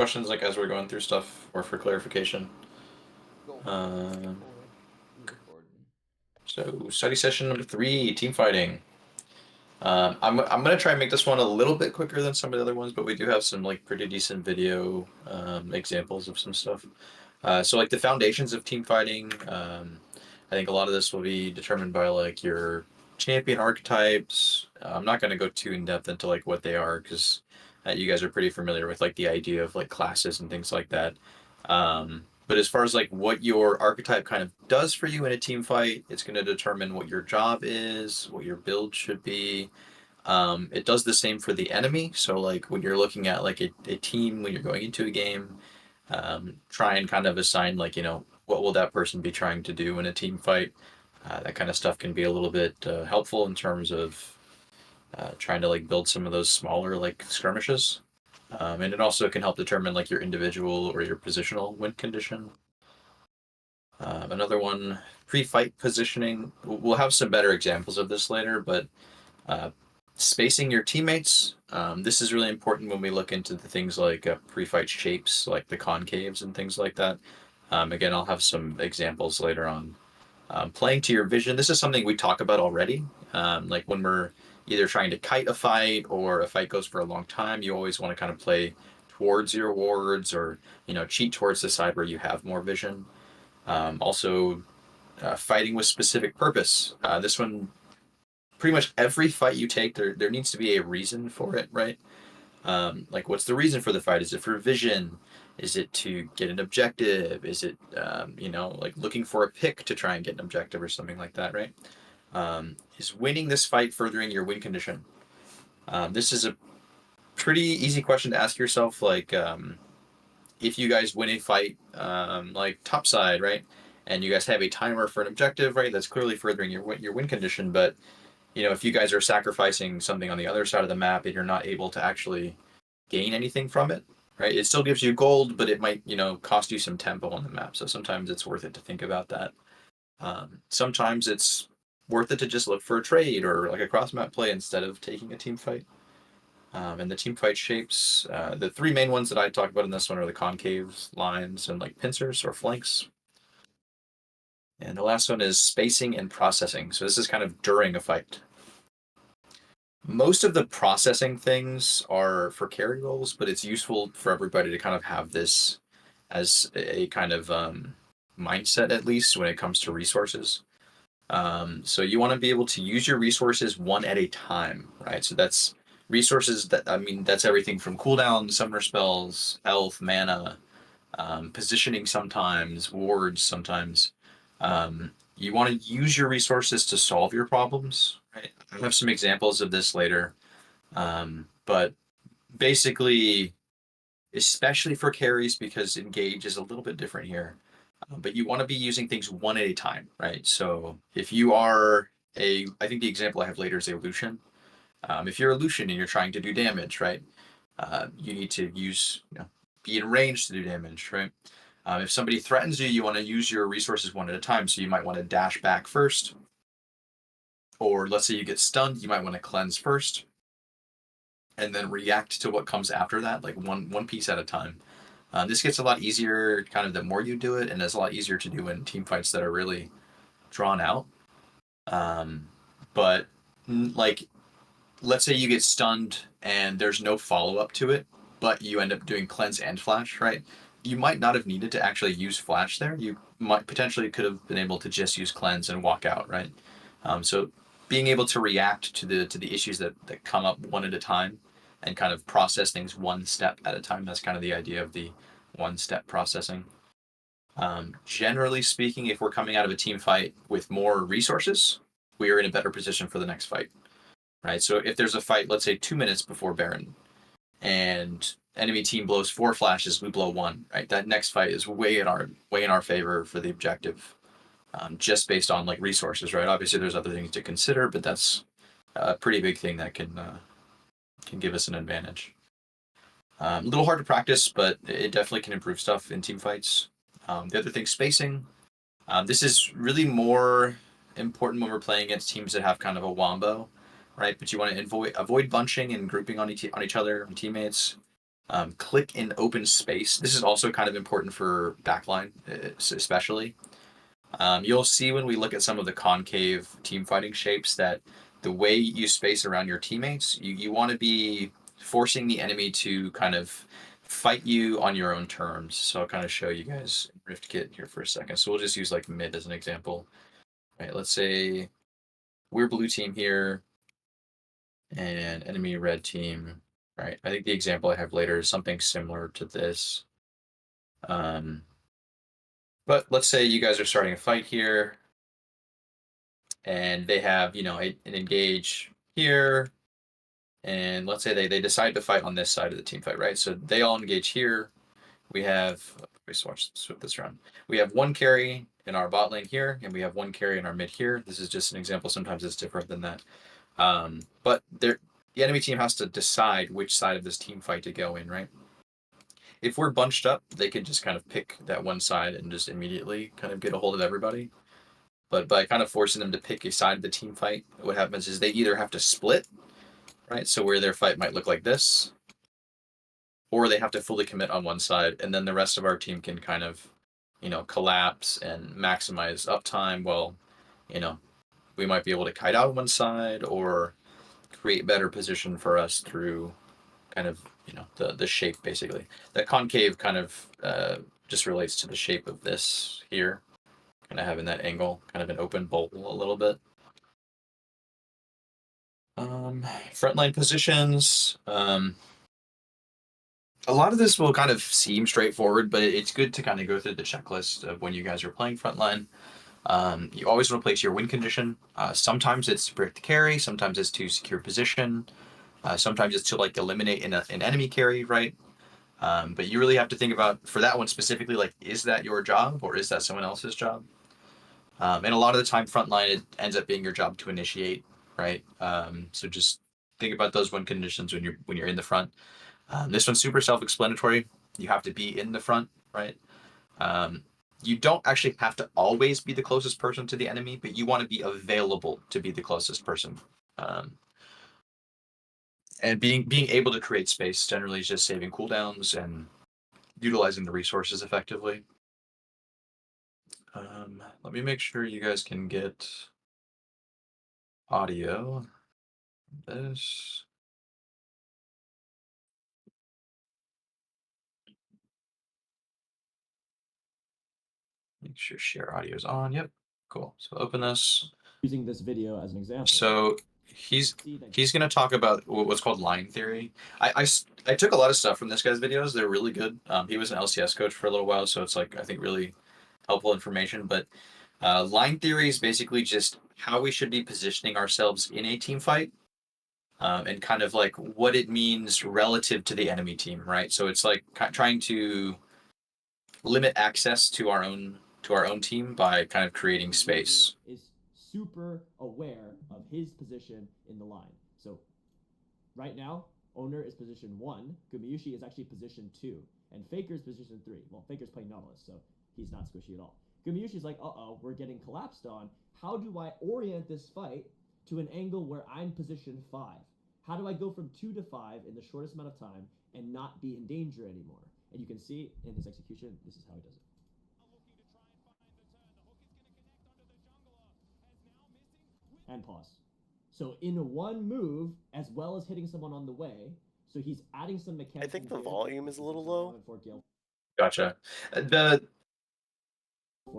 questions like as we're going through stuff or for clarification. Go for it. Uh, Go ahead. We recording. so study session number 3, team fighting. I'm gonna try and make this one a little bit quicker than some of the other ones, but we do have some like pretty decent video examples of some stuff. So like the foundations of team fighting. I think a lot of this will be determined by like your champion archetypes. I'm not gonna go too in depth into like what they are because you guys are pretty familiar with like the idea of like classes and things like that. But as far as like what your archetype kind of does for you in a team fight, it's going to determine what your job is, what your build should be. It does the same for the enemy. So like when you're looking at like a team when you're going into a game, try and kind of assign like what will that person be trying to do in a team fight. That kind of stuff can be a little bit helpful in terms of trying to like build some of those smaller like skirmishes. And it also can help determine like your individual or your positional win condition. Another one, pre-fight positioning. We'll have some better examples of this later, but uh, spacing your teammates. This is really important when we look into the things like pre-fight shapes, like the concaves and things like that. Again, I'll have some examples later on. Playing to your vision. This is something we talk about already. Like when we're either trying to kite a fight or a fight goes for a long time, you always want to kind of play towards your wards or cheat towards the side where you have more vision. Also, fighting with specific purpose. This one, pretty much every fight you take, there needs to be a reason for it, right? Like, what's the reason for the fight? Is it for vision? Is it to get an objective? Is it, like looking for a pick to try and get an objective or something like that, right? Is winning this fight furthering your win condition? This is a pretty easy question to ask yourself. Like, if you guys win a fight, like topside, right, and you guys have a timer for an objective, right, that's clearly furthering your win condition. But if you guys are sacrificing something on the other side of the map and you're not able to actually gain anything from it, right, it still gives you gold, but it might cost you some tempo on the map. So sometimes it's worth it to think about that. Sometimes it's worth it to just look for a trade or like a cross map play instead of taking a team fight. And the team fight shapes, the three main ones that I talk about in this one are the concaves, lines, and like pincers or flanks. And the last one is spacing and processing. So this is kind of during a fight. Most of the processing things are for carry roles, but it's useful for everybody to kind of have this as a kind of mindset, at least when it comes to resources. So you want to be able to use your resources one at a time, right? So that's resources that's everything from cooldown, summoner spells, health, mana, positioning sometimes, wards sometimes. You want to use your resources to solve your problems, right? I have some examples of this later. But basically, especially for carries, because engage is a little bit different here. But you want to be using things one at a time, right? So if you are I think the example I have later is a Lucian. If you're a Lucian and you're trying to do damage, right? You need to be in range to do damage, right? If somebody threatens you, you want to use your resources one at a time. So you might want to dash back first, or let's say you get stunned, you might want to cleanse first, and then react to what comes after that, like one piece at a time. This gets a lot easier, kind of the more you do it, and it's a lot easier to do in team fights that are really drawn out. Um, but like, let's say you get stunned and there's no follow up to it, but you end up doing cleanse and flash, right? You might not have needed to actually use flash there. You might potentially could have been able to just use cleanse and walk out, right? So being able to react to the issues that come up one at a time and kind of process things one step at a time. That's kind of the idea of the one step processing. Generally speaking, if we're coming out of a team fight with more resources, we are in a better position for the next fight, right? So if there's a fight, let's say 2 minutes before Baron, and enemy team blows 4 flashes, we blow one, right? That next fight is way in our favor for the objective, just based on like resources, right? Obviously, there's other things to consider, but that's a pretty big thing that can give us an advantage. A little hard to practice, but it definitely can improve stuff in team fights. The other thing, spacing. This is really more important when we're playing against teams that have kind of a wombo, right? But you want to avoid bunching and grouping on each other and teammates. click in open space. This is also kind of important for backline, especially. You'll see when we look at some of the concave team fighting shapes that the way you space around your teammates, you want to be forcing the enemy to kind of fight you on your own terms. So I'll kind of show you guys Rift Kit here for a second. So we'll just use like mid as an example. Right, let's say we're blue team here and enemy red team. Right, I think the example I have later is something similar to this. Um, but let's say you guys are starting a fight here and they have, an engage here. And let's say they decide to fight on this side of the team fight, right? So they all engage here. We have, we swap this around. We have one carry in our bot lane here, and we have one carry in our mid here. This is just an example. Sometimes it's different than that. But the enemy team has to decide which side of this team fight to go in, right? If we're bunched up, they can just kind of pick that one side and just immediately kind of get a hold of everybody. But by kind of forcing them to pick a side of the team fight, what happens is they either have to split, right? So where their fight might look like this, or they have to fully commit on one side, and then the rest of our team can kind of, collapse and maximize uptime. Well, you know, we might be able to kite out one side or create better position for us through kind of, the shape basically. The concave kind of just relates to the shape of this here, kind of having that angle, kind of an open bowl a little bit. Frontline positions. A lot of this will kind of seem straightforward, but it's good to kind of go through the checklist of when you guys are playing frontline. You always want to place your win condition. Sometimes it's to break the carry, sometimes it's to secure position, sometimes it's to like eliminate an enemy carry, right? But you really have to think about for that one specifically, like, is that your job or is that someone else's job? And a lot of the time, frontline it ends up being your job to initiate, right? So just think about those win conditions when you're in the front. This one's super self-explanatory. You have to be in the front, right? Um, you don't actually have to always be the closest person to the enemy, but you want to be available to be the closest person. Um, and being able to create space generally is just saving cooldowns and utilizing the resources effectively. Let me make sure you guys can get audio. This. Make sure share audio is on. Yep. Cool. So open this. Using this video as an example. So he's going to talk about what's called line theory. I took a lot of stuff from this guy's videos. They're really good. He was an LCS coach for a little while, so it's like I think really helpful information. But line theory is basically just how we should be positioning ourselves in a team fight, and kind of like what it means relative to the enemy team, right? So it's like trying to limit access to our own team by kind of creating space. Is super aware of his position in the line. So right now, Owner is position 1, Gumayushi is actually position 2, and Faker is position 3. Well, Faker's playing Nautilus, so he's not squishy at all. Gumayushi's like, uh-oh, we're getting collapsed on. How do I orient this fight to an angle where I'm position 5? How do I go from 2 to 5 in the shortest amount of time and not be in danger anymore? And you can see in his execution, this is how he does it. And pause. So in one move, as well as hitting someone on the way, so he's adding some mechanics. I think the volume is a little low. Gotcha.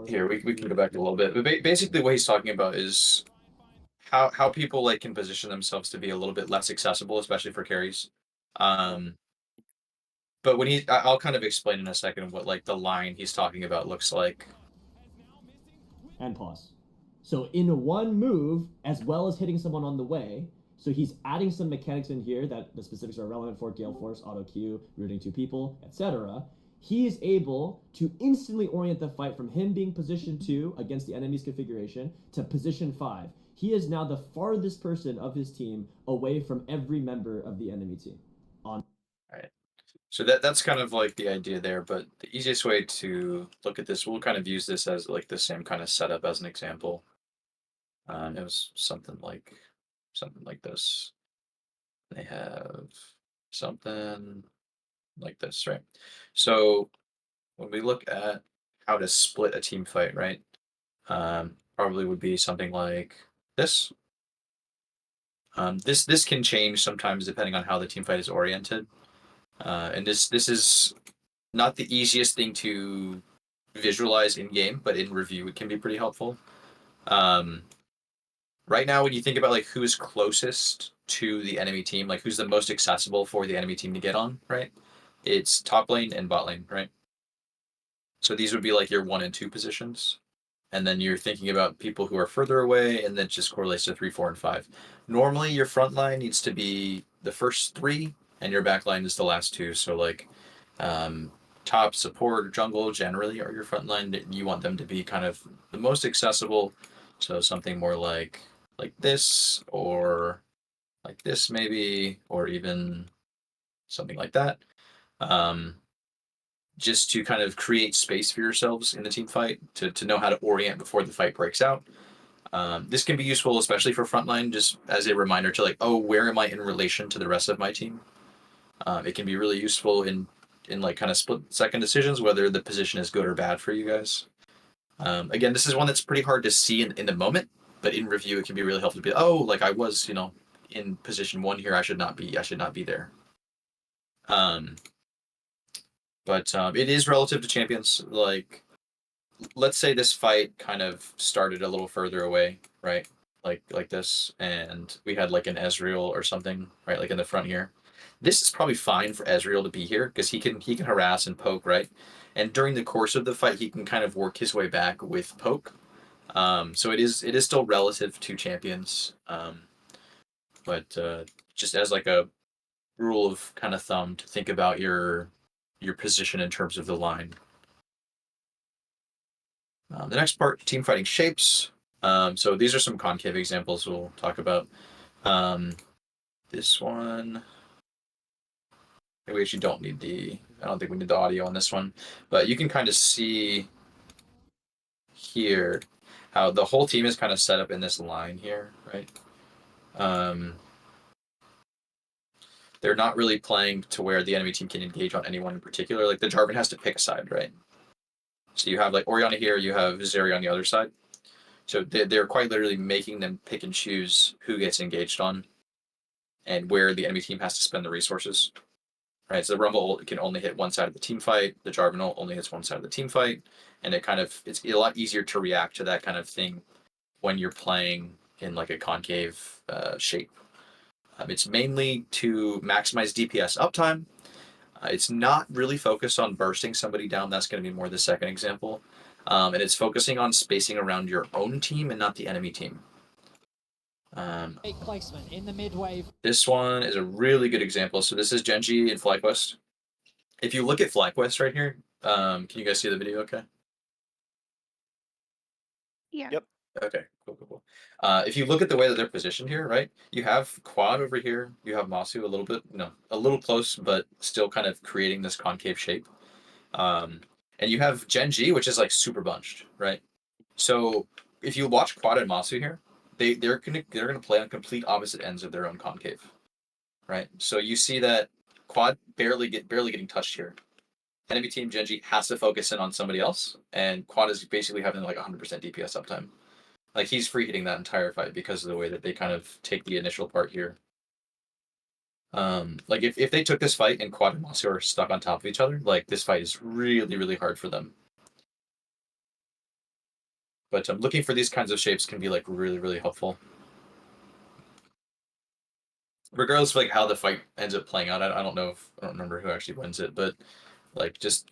Here we can go back a little bit, but basically what he's talking about is how people like can position themselves to be a little bit less accessible, especially for carries. But when I'll kind of explain in a second what like the line he's talking about looks like. And pause. So in one move, as well as hitting someone on the way, so he's adding some mechanics in here that the specifics are relevant for: Gale Force, Auto Q, rooting 2 people, etc. He is able to instantly orient the fight from him being position 2 against the enemy's configuration to position 5. He is now the farthest person of his team away from every member of the enemy team. All right. So that's kind of like the idea there, but the easiest way to look at this, we'll kind of use this as like the same kind of setup as an example. It was something like this. They have something. like this, right? So when we look at how to split a team fight, right? Probably would be something like this. This can change sometimes depending on how the team fight is oriented, and this is not the easiest thing to visualize in game, but in review it can be pretty helpful. Um, right now, when you think about like who's closest to the enemy team, like who's the most accessible for the enemy team to get on, right? It's top lane and bot lane, right? So these would be like your 1 and 2 positions. And then you're thinking about people who are further away, and then just correlates to 3, 4, and 5. Normally, your front line needs to be the first 3, and your back line is the last 2. So, like, um, top support, jungle generally are your front line. You want them to be kind of the most accessible. So something more like this, or like this maybe, or even something like that. Um, just to kind of create space for yourselves in the team fight to know how to orient before the fight breaks out. This can be useful, especially for frontline, just as a reminder to like, oh, where am I in relation to the rest of my team? It can be really useful in like kind of split second decisions, whether the position is good or bad for you guys. Again, this is one that's pretty hard to see in the moment, but in review, it can be really helpful to be, oh, like I was, in position 1 here. I should not be there. But it is relative to champions. Like, let's say this fight kind of started a little further away, right? Like this, and we had like an Ezreal or something, right? Like in the front here. This is probably fine for Ezreal to be here because he can harass and poke, right? And during the course of the fight, he can kind of work his way back with poke. So it is still relative to champions, but just as like a rule of kind of thumb to think about your position in terms of the line. The next part, team fighting shapes. So these are some concave examples we'll talk about. This one, we actually don't need I don't think we need the audio on this one, but you can kind of see here how the whole team is kind of set up in this line here, right? They're not really playing to where the enemy team can engage on anyone in particular. Like the Jarvan has to pick a side, right? So you have like Orianna here, you have Zeri on the other side. So they're quite literally making them pick and choose who gets engaged on and where the enemy team has to spend the resources. Right. So the Rumble can only hit one side of the team fight. The Jarvan only hits one side of the team fight. And it's a lot easier to react to that kind of thing when you're playing in like a concave shape. It's mainly to maximize DPS uptime. It's not really focused on bursting somebody down. That's going to be more the second example. And it's focusing on spacing around your own team and not the enemy team. Placement in the mid wave. This one is a really good example. So this is Genji in FlyQuest. If you look at FlyQuest right here, can you guys see the video okay? Yeah. Yep. Okay, cool. If you look at the way that they're positioned here, right? You have Quad over here. You have Masu a little close, but still kind of creating this concave shape. And you have Genji, which is like super bunched, right? So if you watch Quad and Masu here, they're gonna play on complete opposite ends of their own concave, right? So you see that Quad barely getting touched here. Enemy team Genji has to focus in on somebody else, and Quad is basically having like 100% DPS uptime. Like he's free hitting that entire fight because of the way that they kind of take the initial part here. Like if they took this fight and Quad and Masu are stuck on top of each other, like this fight is really, really hard for them. But looking for these kinds of shapes can be like really, really helpful. Regardless of like how the fight ends up playing out, I don't remember who actually wins it, but like just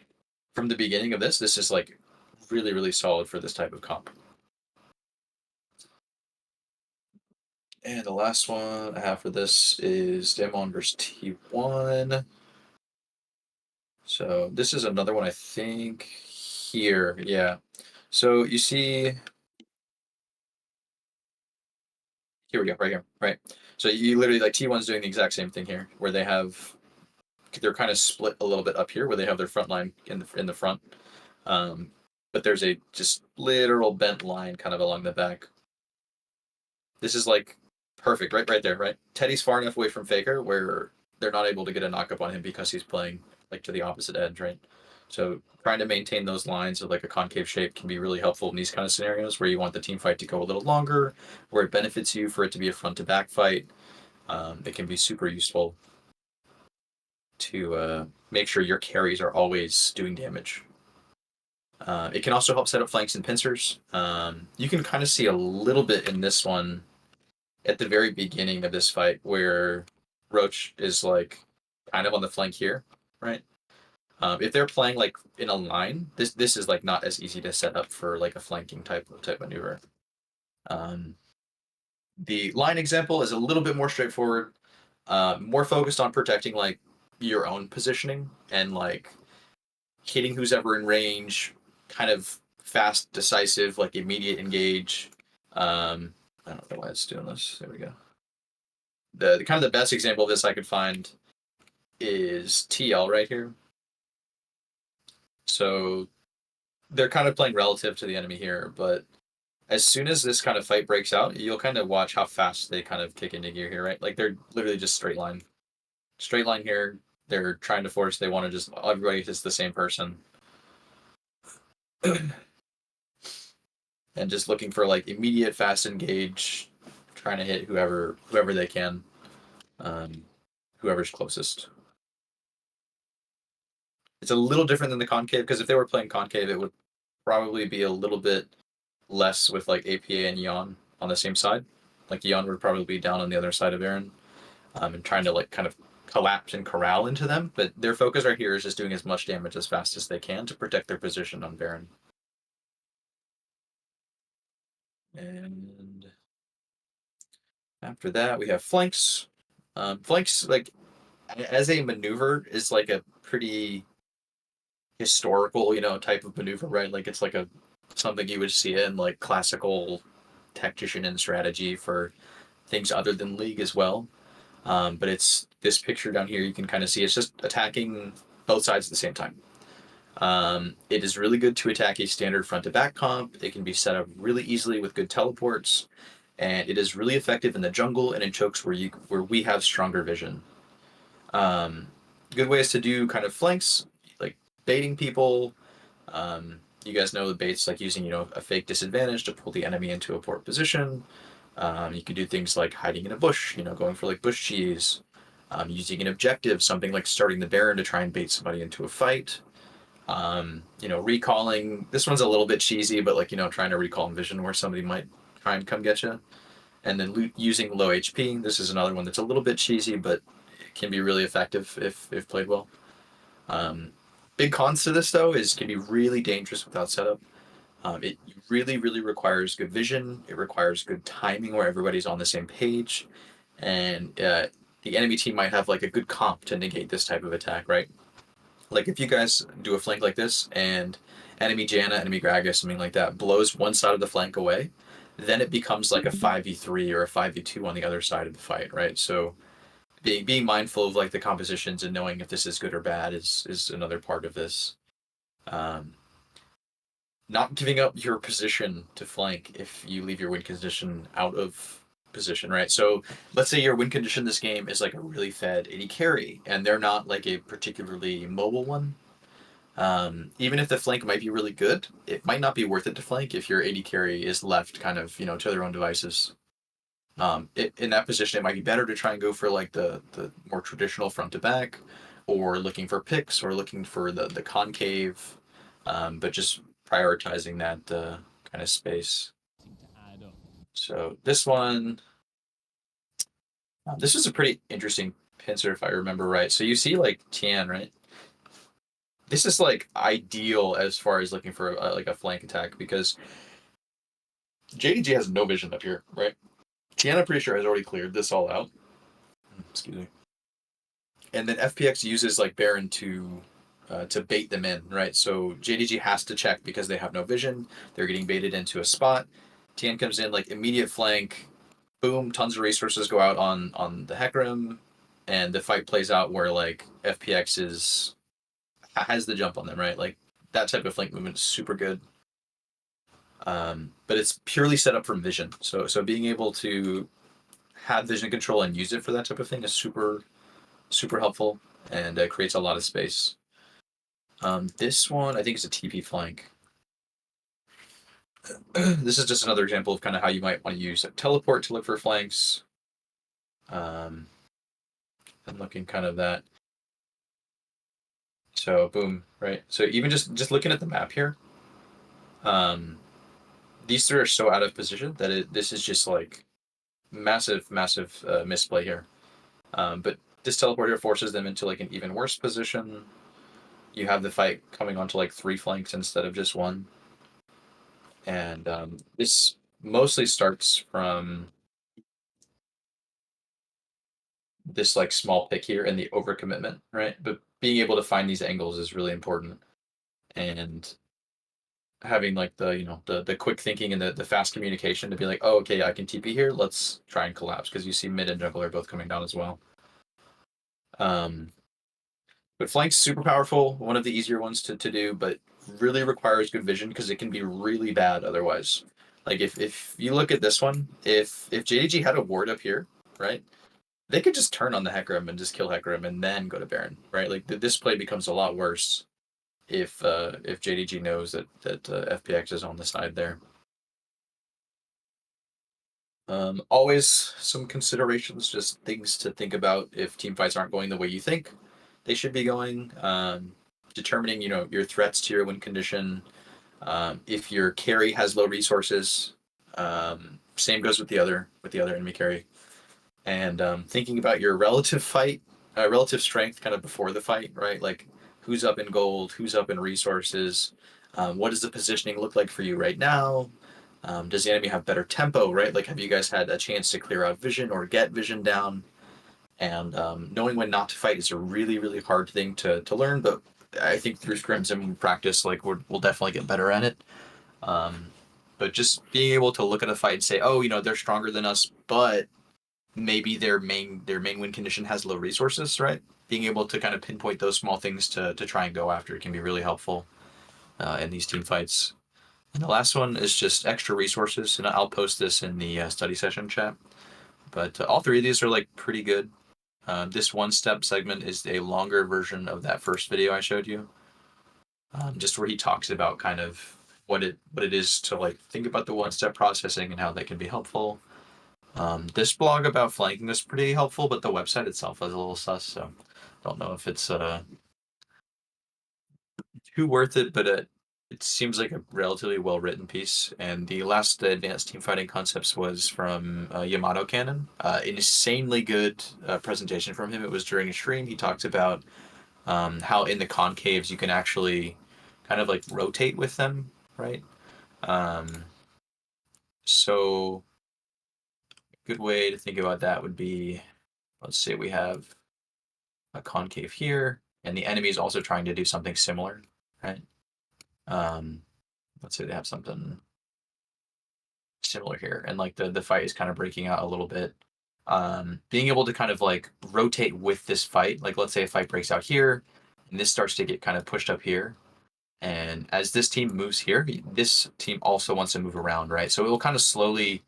from the beginning of this is like really, really solid for this type of comp. And the last one I have for this is Damwon versus T1. So this is another one I think here, yeah. So you see, here we go, right here, right. So you literally like T1's doing the exact same thing here, where they're kind of split a little bit up here, where they have their front line in the front, but there's a just literal bent line kind of along the back. This is like perfect, right there, right. Teddy's far enough away from Faker where they're not able to get a knock up on him because he's playing like to the opposite edge, right? So trying to maintain those lines of like a concave shape can be really helpful in these kind of scenarios where you want the team fight to go a little longer, where it benefits you for it to be a front to back fight. It can be super useful to make sure your carries are always doing damage. It can also help set up flanks and pincers. You can kind of see a little bit in this one at the very beginning of this fight where Roach is like kind of on the flank here, right? If they're playing like in a line, this is like not as easy to set up for like a flanking type maneuver. The line example is a little bit more straightforward, more focused on protecting like your own positioning and like hitting who's ever in range, kind of fast, decisive, like immediate engage. I don't know why it's doing this. There we go. The kind of the best example of this I could find is TL right here. So they're kind of playing relative to the enemy here, but as soon as this kind of fight breaks out, you'll kind of watch how fast they kind of kick into gear here, right? Like they're literally just straight line here. They're trying to force. They want to just everybody hits the same person, and just looking for like immediate fast engage, trying to hit whoever they can, whoever's closest. It's a little different than the concave because if they were playing concave, it would probably be a little bit less with like APA and Yon on the same side. Like Yon would probably be down on the other side of Aaron, and trying to like kind of collapse and corral into them. But their focus right here is just doing as much damage as fast as they can to protect their position on Baron. And after that, we have flanks. Flanks, like as a maneuver, is like a pretty historical, type of maneuver, right? Like it's like a something you would see in like classical tactician and strategy for things other than League as well. But it's this picture down here. You can kind of see it's just attacking both sides at the same time. It is really good to attack a standard front to back comp. It can be set up really easily with good teleports, and it is really effective in the jungle and in chokes where we have stronger vision. Good ways to do kind of flanks, like baiting people. You guys know the baits like using a fake disadvantage to pull the enemy into a poor position. You can do things like hiding in a bush, going for like bush cheese, using an objective, something like starting the Baron to try and bait somebody into a fight. Recalling. This one's a little bit cheesy, but like trying to recall vision where somebody might try and come get you, and then using low HP. This is another one that's a little bit cheesy, but it can be really effective if played well. Big cons to this though is it can be really dangerous without setup. It really, really requires good vision. It requires good timing where everybody's on the same page, and the enemy team might have like a good comp to negate this type of attack, right? Like if you guys do a flank like this and enemy Janna, enemy Gragas, something like that, blows one side of the flank away, then it becomes like a 5v3 or a 5v2 on the other side of the fight, right? So being mindful of like the compositions and knowing if this is good or bad is another part of this. Not giving up your position to flank if you leave your win condition out of position, right? So let's say your win condition this game is like a really fed AD carry, and they're not like a particularly mobile one. Even if the flank might be really good, it might not be worth it to flank if your AD carry is left kind of to their own devices. In that position, it might be better to try and go for like the more traditional front to back, or looking for picks, or looking for the concave, but just prioritizing that kind of space. So this one, this is a pretty interesting pincer if I remember right. So you see like Tian, right? This is like ideal as far as looking for like a flank attack because JDG has no vision up here, right? Tian, I'm pretty sure, has already cleared this all out. Excuse me. And then FPX uses like Baron to bait them in, right? So JDG has to check because they have no vision. They're getting baited into a spot. Tian comes in like immediate flank. Boom, tons of resources go out on the Hecarim, and the fight plays out where like FPX has the jump on them, right? Like that type of flank movement is super good. But it's purely set up from vision. So being able to have vision control and use it for that type of thing is super, super helpful and creates a lot of space. This one I think is a TP flank. This is just another example of kind of how you might want to use a teleport to look for flanks. I'm looking kind of that. So boom, right? So even just looking at the map here, these three are so out of position that this is just like massive misplay here. But this teleport here forces them into like an even worse position. You have the fight coming onto like 3 flanks instead of just 1. And this mostly starts from this like small pick here and the overcommitment, right? But being able to find these angles is really important. And having like the quick thinking and the fast communication to be like, oh, okay, I can TP here. Let's try and collapse, because you see mid and jungle are both coming down as well. But flank's super powerful, one of the easier ones to do, but really requires good vision because it can be really bad otherwise. Like if you look at this one, if JDG had a ward up here, right, they could just turn on the Hecarim and just kill Hecarim and then go to Baron, right? Like this play becomes a lot worse if JDG knows that FPX is on the side there. Always some considerations, just things to think about if team fights aren't going the way you think they should be going. Determining your threats to your win condition. If your carry has low resources, same goes with the other enemy carry. And thinking about your relative strength kind of before the fight, right? Like who's up in gold, who's up in resources, what does the positioning look like for you right now? Does the enemy have better tempo, right? Like, have you guys had a chance to clear out vision or get vision down? And knowing when not to fight is a really hard thing to learn, but I think through scrims and practice, like we'll definitely get better at it. But just being able to look at a fight and say, oh, they're stronger than us, but maybe their main win condition has low resources, right? Being able to kind of pinpoint those small things to try and go after can be really helpful in these team fights. And the last one is just extra resources, and I'll post this in the study session chat. But all 3 of these are like pretty good. This 1-step segment is a longer version of that first video I showed you, just where he talks about kind of what it is to like think about the 1-step processing and how that can be helpful. This blog about flanking is pretty helpful, but the website itself is a little sus, so I don't know if it's too worth it, but it seems like a relatively well-written piece. And the last advanced team fighting concepts was from Yamato Cannon. An insanely good presentation from him. It was during a stream. He talked about how in the concaves you can actually kind of like rotate with them, right? So a good way to think about that would be, let's say we have a concave here, and the enemy is also trying to do something similar, right? Let's say they have something similar here, and like the fight is kind of breaking out a little bit. Being able to kind of like rotate with this fight, like let's say a fight breaks out here, and this starts to get kind of pushed up here, and as this team moves here, this team also wants to move around, right? So it will kind of slowly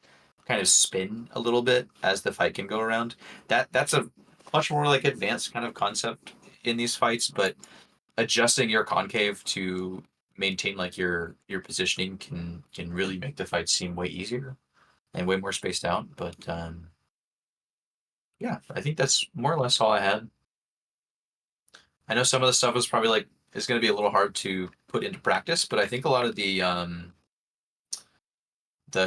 kind of spin a little bit as the fight can go around. That's a much more like advanced kind of concept in these fights, but adjusting your concave to maintain like your positioning can really make the fight seem way easier and way more spaced out. But yeah, I think that's more or less all I had. I know some of the stuff is probably like is going to be a little hard to put into practice, but I think a lot of the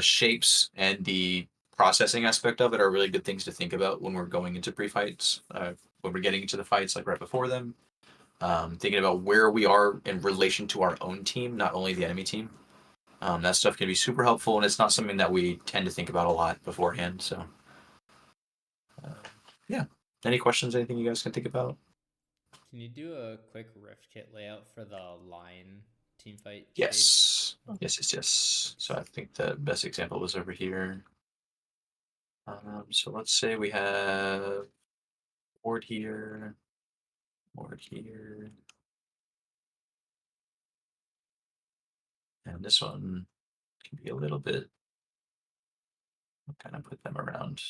shapes and the processing aspect of it are really good things to think about when we're going into pre-fights, when we're getting into the fights, like right before them. Thinking about where we are in relation to our own team, not only the enemy team. That stuff can be super helpful, and it's not something that we tend to think about a lot beforehand. So, yeah. Any questions? Anything you guys can think about? Can you do a quick rift kit layout for the line team fight Yes. Yes. So I think the best example was over here. So let's say we have ward here, and this one can be a little bit. I'll kind of put them around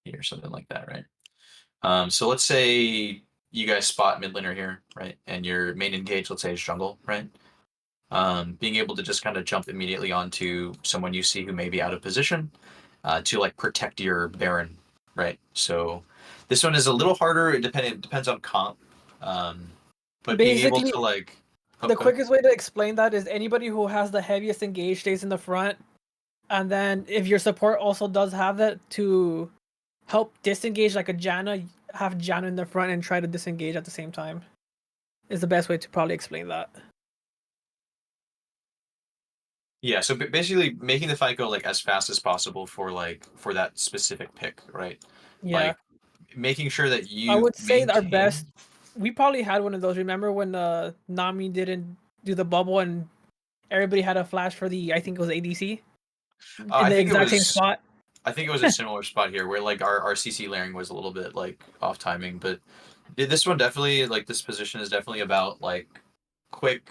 here, something like that, right? So let's say you guys spot mid laner here, right? And your main engage, let's say, is jungle, right? Being able to just kind of jump immediately onto someone you see who may be out of position to like protect your Baron, right? So this one is a little harder. It depends on comp, um, but being able Basically, to like the quickest way to explain that is anybody who has the heaviest engage stays in the front, and then if your support also does have that to help disengage, like a Janna, have Janna in the front and try to disengage at the same time. Is the best way to probably explain that. Yeah, so basically making the fight go like as fast as possible for that specific pick, right? Yeah, Like making sure that I you would say that our maintain. best. We probably had one of those. Remember when Nami didn't do the bubble and everybody had a flash for the, I think it was ADC in I the think it exact same was spot. I think it was a similar spot here where like our CC layering was a little bit like off timing, but this one definitely like this position is definitely about like quick,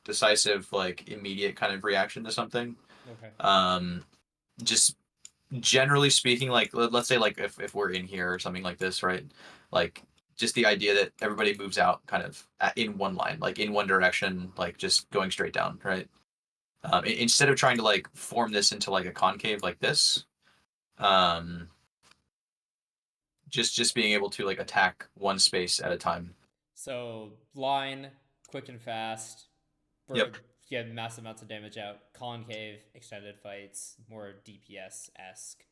decisive, like immediate kind of reaction to something. Okay. Just generally speaking, like let's say like if we're in here or something like this, right? Like just the idea that everybody moves out kind of in one line, like in one direction, like just going straight down, right? Instead of trying to like form this into like a concave like this, um, just being able to like attack one space at a time. So line, quick and fast, Yep. get massive amounts of damage out. Concave, extended fights, more DPS esque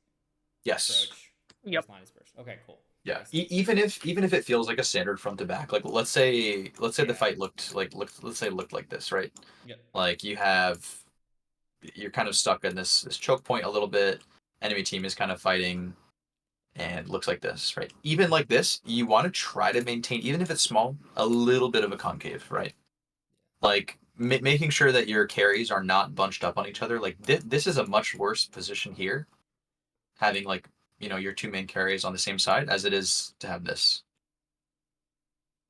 Yes. approach. Yep. Line is burst. Okay, cool. Yeah. Makes sense. Even if it feels like a standard front to back, like let's say the Yeah. fight let's say it looked like this, right? Yep. Like you're kind of stuck in this choke point a little bit. Enemy team is kind of fighting and looks like this, right? Even like this, you want to try to maintain, even if it's small, a little bit of a concave, right? Like making sure that your carries are not bunched up on each other. Like this is a much worse position here, having like your two main carries on the same side as it is to have this.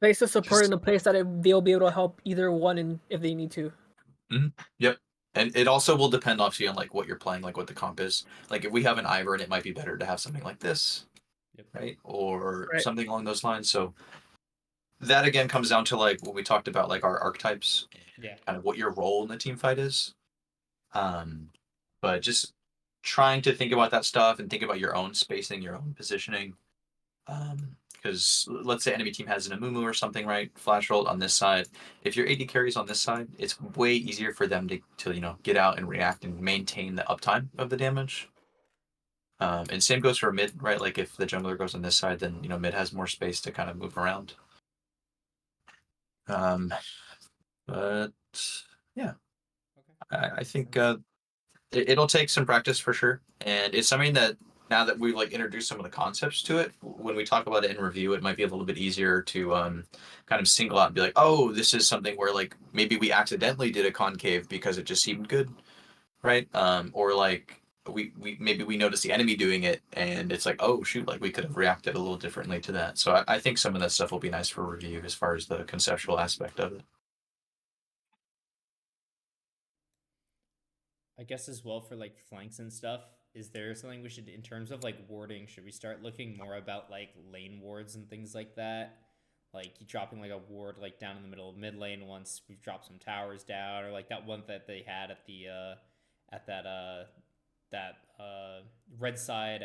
Place the support Just in a place that they'll be able to help either one if they need to. Yep. And it also will depend obviously on like what you're playing, like what the comp is. Like if we have an Ivern, it might be better to have something like this, Yep. right? Or Right. something along those lines. So that again comes down to like what we talked about, like our archetypes, Yeah. kind of what your role in the team fight is. Um, but just trying to think about that stuff and think about your own spacing, your own positioning. Because let's say enemy team has an Amumu or something, right? Flash rolled on this side. If your AD carries on this side, it's way easier for them to get out and react and maintain the uptime of the damage. And same goes for mid, right? Like if the jungler goes on this side, then mid has more space to kind of move around. But yeah, Okay. I think Sense. it'll take some practice for sure, and it's something that now that we've like introduced some of the concepts to it, when we talk about it in review, it might be a little bit easier to kind of single out and be like, oh, this is something where like maybe we accidentally did a concave because it just seemed good, right? Or like we maybe we noticed the enemy doing it and it's like, oh shoot, like we could have reacted a little differently to that. So I think some of that stuff will be nice for review as far as the conceptual aspect of it. I guess as well for like flanks and stuff, is there something we should, in terms of like warding, should we start looking more about like lane wards and things like that? Like you dropping like a ward like down in the middle of mid lane once we've dropped some towers down, or like that one that they had at the at that red side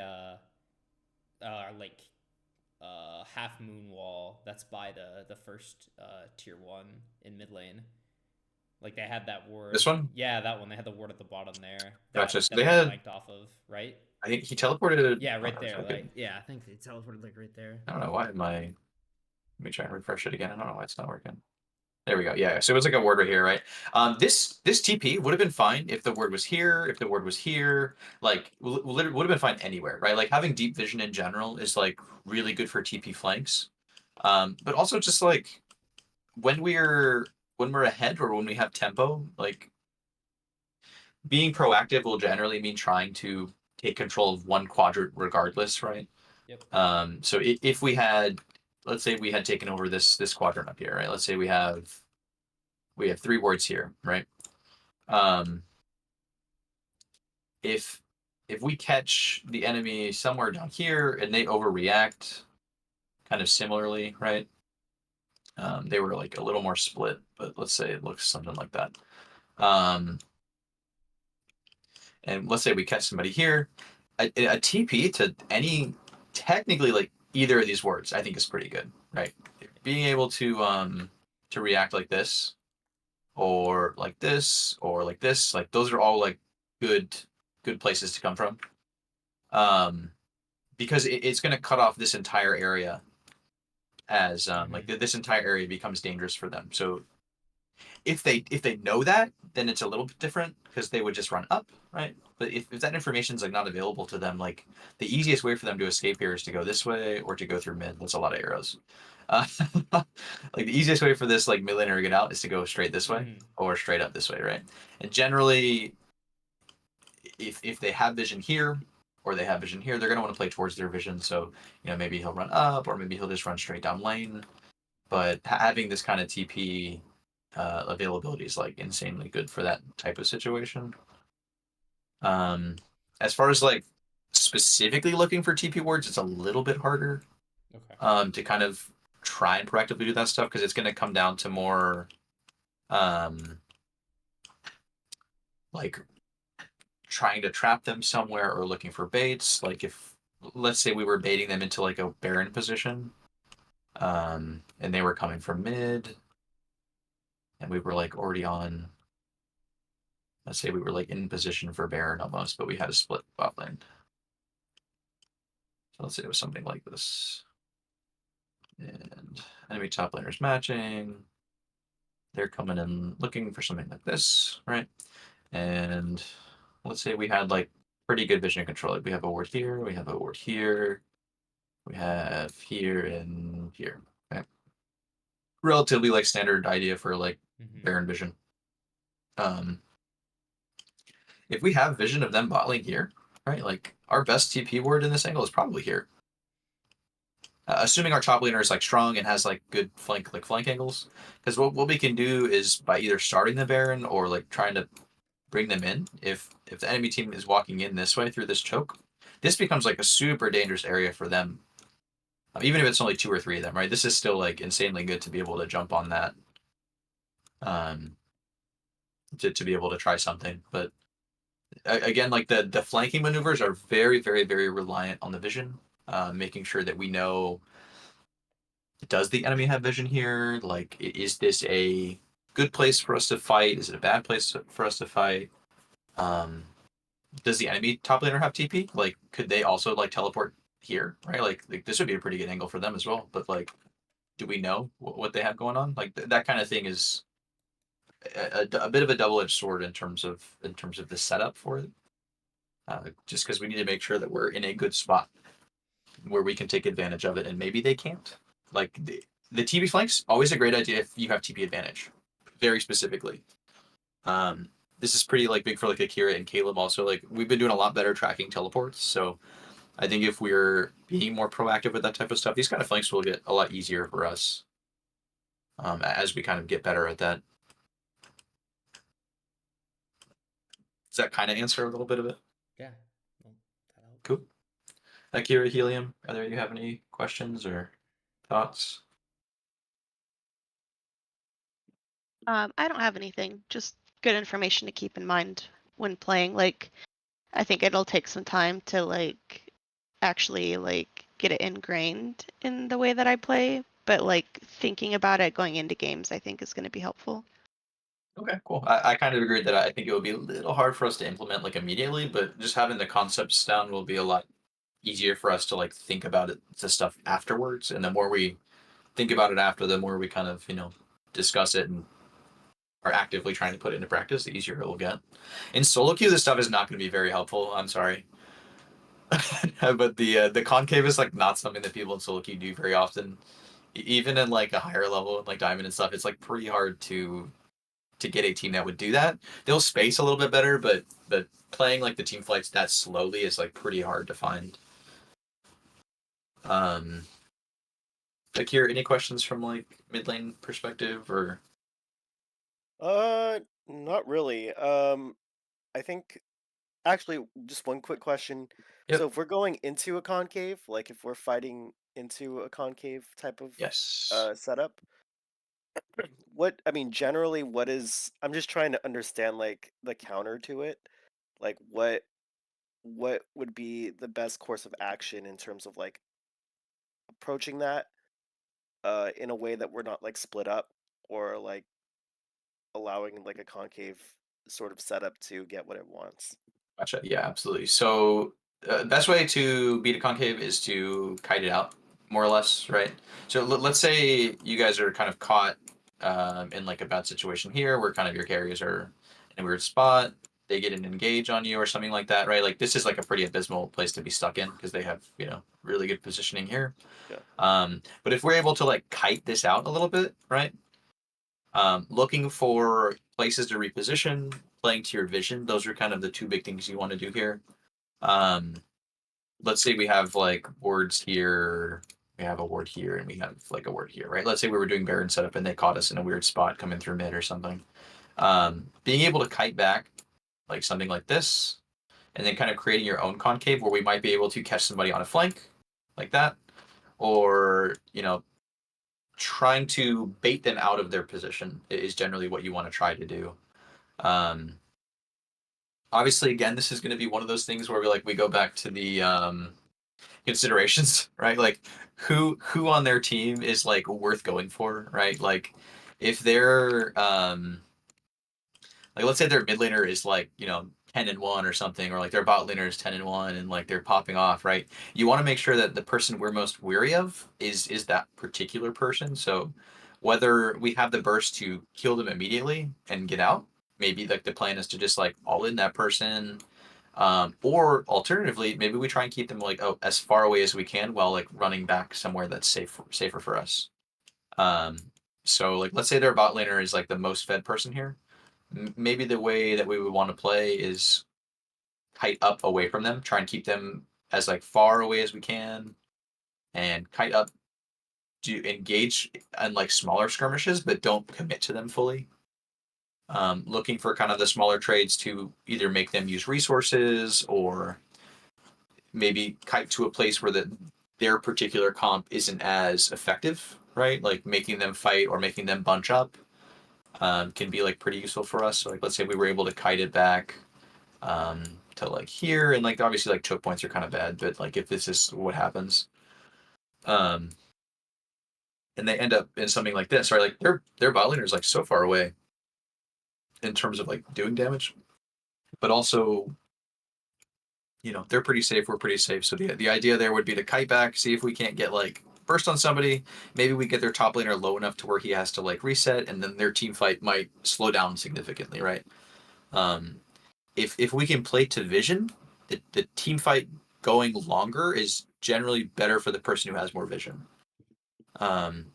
like half moon wall that's by the first tier one in mid lane. Like they had that ward. This one, Yeah, that one. They had the ward at the bottom there gotcha. that So that they they had, flanked off of, right? I think he teleported. Yeah, Oh, right there. I Like, yeah, I think they teleported like right there. don't know why my. Let me try and refresh it again. I don't know why it's not working. There we go. Yeah. So it was like a word right here, right? This TP would have been fine if the word was here, if the word was here. Like would have been fine anywhere, right? Like having deep vision in general is like really good for TP flanks. But also just like when we're ahead or when we have tempo, like being proactive will generally mean trying to take control of one quadrant regardless, right? Yep. So if we had, let's say we had taken over this quadrant up here, right? Let's say we have three words here, right? Um, if we catch the enemy somewhere down here and they overreact, kind of similarly, right? They were like a little more split, but let's say it looks something like that. Um, and let's say we catch somebody here. A TP to any technically like either of these words, I think is pretty good, right? Being able to react like this, or like this, or like this, like those are all like good places to come from. Um, because it's going to cut off this entire area as like this entire area becomes dangerous for them. So if they know that, then it's a little bit different because they would just run up, right? But if that information is like not available to them, like the easiest way for them to escape here is to go this way or to go through mid. That's a lot of arrows. Uh, like the easiest way for this like mid laner to get out is to go straight this way or straight up this way, right? And generally, if they have vision here or they have vision here, they're gonna want to play towards their vision. So maybe he'll run up or maybe he'll just run straight down lane. But having this kind of TP availability is like insanely good for that type of situation. As far as like specifically looking for TP words, it's a little bit harder to kind of try and proactively do that stuff because it's going to come down to more like trying to trap them somewhere or looking for baits. Like if let's say we were baiting them into like a Baron position, and they were coming from mid, and we were like already on. Let's say we were like in position for Baron almost, but we had a split bot lane. So let's say it was something like this. And enemy top laners matching. They're coming in looking for something like this, right? And let's say we had like pretty good vision control. Like we have a ward here, we have a ward here, we have here and here. Okay. Relatively like standard idea for like Baron vision. If we have vision of them bot lane here, right? Like our best TP word in this angle is probably here. Assuming our top laner is like strong and has like good flank angles, because what we can do is by either starting the Baron or like trying to bring them in. If the enemy team is walking in this way through this choke, this becomes like a super dangerous area for them. Even if it's only 2 or 3 of them, right? This is still like insanely good to be able to jump on that. To be able to try something, but again, like the flanking maneuvers are very, very, very reliant on the vision, making sure that we know, does the enemy have vision here? Like, is this a good place for us to fight? Is it a bad place for us to fight? Does the enemy top laner have TP? Like, could they also like teleport here? Right? Like this would be a pretty good angle for them as well. But like, do we know what they have going on? Like that kind of thing is a bit of a double-edged sword in terms of the setup for it. Just because we need to make sure that we're in a good spot where we can take advantage of it, and maybe they can't. Like the TP flanks, always a great idea if you have TP advantage, very specifically. This is pretty like big for like Akira and Caleb also. Like we've been doing a lot better tracking teleports, so I think if we're being more proactive with that type of stuff, these kind of flanks will get a lot easier for us as we kind of get better at that. Does that kind of answer a little bit of it? Yeah. Well, cool. Akira, Helium, either you have any questions or thoughts? I don't have anything. Just good information to keep in mind when playing. Like, I think it'll take some time to like actually like get it ingrained in the way that I play. But like thinking about it going into games, I think is going to be helpful. Okay, cool. I kind of agree that I think it would be a little hard for us to implement like immediately, but just having the concepts down will be a lot easier for us to like think about it, the stuff afterwards. And the more we think about it after, the more we kind of discuss it and are actively trying to put it into practice, the easier it will get. In solo queue, this stuff is not going to be very helpful. I'm sorry. But the concave is like not something that people in solo queue do very often. Even in like a higher level, like diamond and stuff, it's like pretty hard to get a team that would do that. They'll space a little bit better, but playing like the team fights that slowly is like pretty hard to find. Akira, any questions from like mid lane perspective or? Not really. I think actually just one quick question. Yep. So if we're going into a concave, like if we're fighting into a concave type of Yes. setup, What I mean, generally, what is? I'm just trying to understand like the counter to it. Like what would be the best course of action in terms of like approaching that in a way that we're not like split up or like allowing like a concave sort of setup to get what it wants. Gotcha. Yeah, absolutely. So best way to beat a concave is to kite it out, more or less, right? So let's say you guys are kind of caught in like a bad situation here, where kind of your carriers are in a weird spot. They get an engage on you or something like that, right? Like this is like a pretty abysmal place to be stuck in because they have really good positioning here. Yeah. But if we're able to like kite this out a little bit, right? Looking for places to reposition, playing to your vision. Those are kind of the two big things you want to do here. Um, let's say we have like wards here, we have a ward here, and we have like a ward here, right? Let's say we were doing Baron setup and they caught us in a weird spot coming through mid or something. Being able to kite back like something like this, and then kind of creating your own concave where we might be able to catch somebody on a flank like that, or trying to bait them out of their position is generally what you want to try to do. Um, obviously, again, this is going to be one of those things where we go back to the considerations, right? Like who on their team is like worth going for, right? Like if they're like let's say their mid laner is like 10-1 or something, or like their bot laner is 10-1 and like they're popping off, right? You want to make sure that the person we're most weary of is that particular person. So whether we have the burst to kill them immediately and get out, maybe like the plan is to just like all in that person, or alternatively, maybe we try and keep them like as far away as we can while like running back somewhere that's safer for us. Um, so like let's say their bot laner is like the most fed person here. Maybe the way that we would want to play is kite up away from them, try and keep them as like far away as we can, and kite up to engage in like smaller skirmishes, but don't commit to them fully. Looking for kind of the smaller trades to either make them use resources or maybe kite to a place where their particular comp isn't as effective, right? Like making them fight or making them bunch up can be like pretty useful for us. So like let's say we were able to kite it back to like here, and like obviously like choke points are kind of bad, but like if this is what happens, um, and they end up in something like this, right? Like their bot laner is like so far away in terms of like doing damage, but also they're pretty safe. We're pretty safe. So the idea there would be to kite back, see if we can't get like burst on somebody. Maybe we get their top laner low enough to where he has to like reset, and then their team fight might slow down significantly, right? Um, if we can play to vision, the team fight going longer is generally better for the person who has more vision.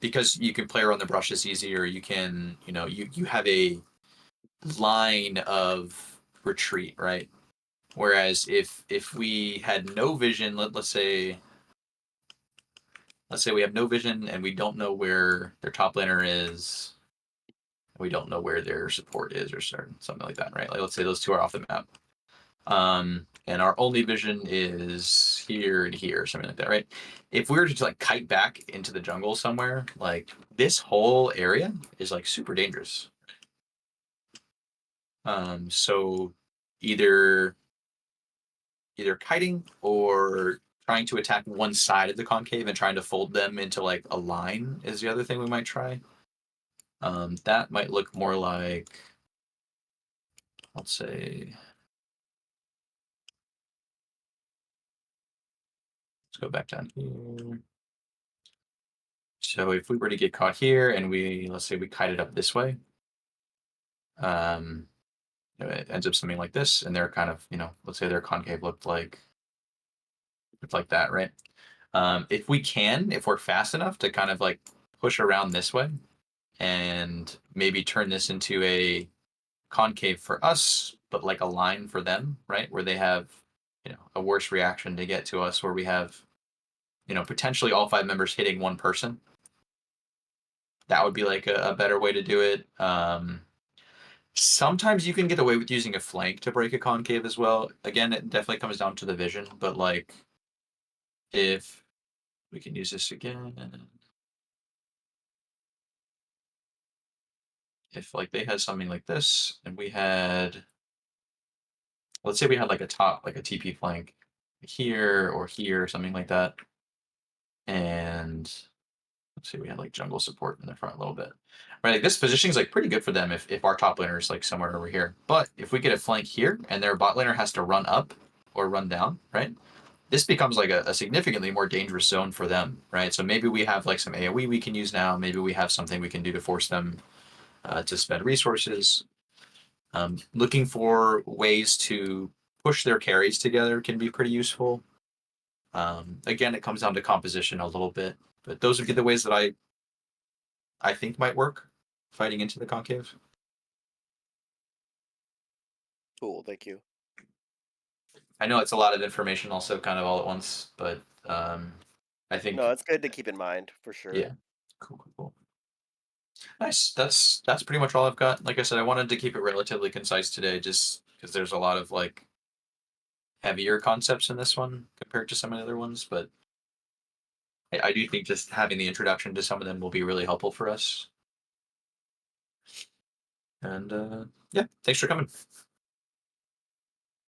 Because you can play around the brushes easier. You can, you have a line of retreat, right? Whereas if we had no vision, let's say we have no vision and we don't know where their top laner is, we don't know where their support is or something like that, right? Like let's say those two are off the map. And our only vision is here and here, something like that, right? If we were to like kite back into the jungle somewhere, like this whole area is like super dangerous. So either kiting or trying to attack one side of the concave and trying to fold them into like a line is the other thing we might try. That might look more like, let's say, let's go back down here. So if we were to get caught here and let's say we kite it up this way, it ends up something like this, and they're kind of, let's say their concave looked like that, right? If we're fast enough to kind of like push around this way and maybe turn this into a concave for us, but like a line for them, right? Where they have, a worse reaction to get to us, where we have, potentially all 5 members hitting one person. That would be like a better way to do it. Sometimes you can get away with using a flank to break a concave as well. Again, it definitely comes down to the vision, but like if we can use this again. if like they had something like this, and we had, let's say we had like a top, like a TP flank here or here, something like that, and let's say we had like jungle support in the front a little bit. Right, like this positioning is like pretty good for them if our top laner is like somewhere over here. But if we get a flank here and their bot laner has to run up or run down, right? This becomes like a significantly more dangerous zone for them, right? So maybe we have like some AoE we can use now. Maybe we have something we can do to force them to spend resources. Looking for ways to push their carries together can be pretty useful. Again, it comes down to composition a little bit, but those would be the ways that I think might work fighting into the concave. Cool, thank you. I know it's a lot of information also kind of all at once, but I think No, it's good to keep in mind for sure. yeah. Cool. Nice. That's pretty much all I've got. Like I said, I wanted to keep it relatively concise today just because there's a lot of like heavier concepts in this one compared to some of the other ones, but I do think just having the introduction to some of them will be really helpful for us. And yeah, thanks for coming.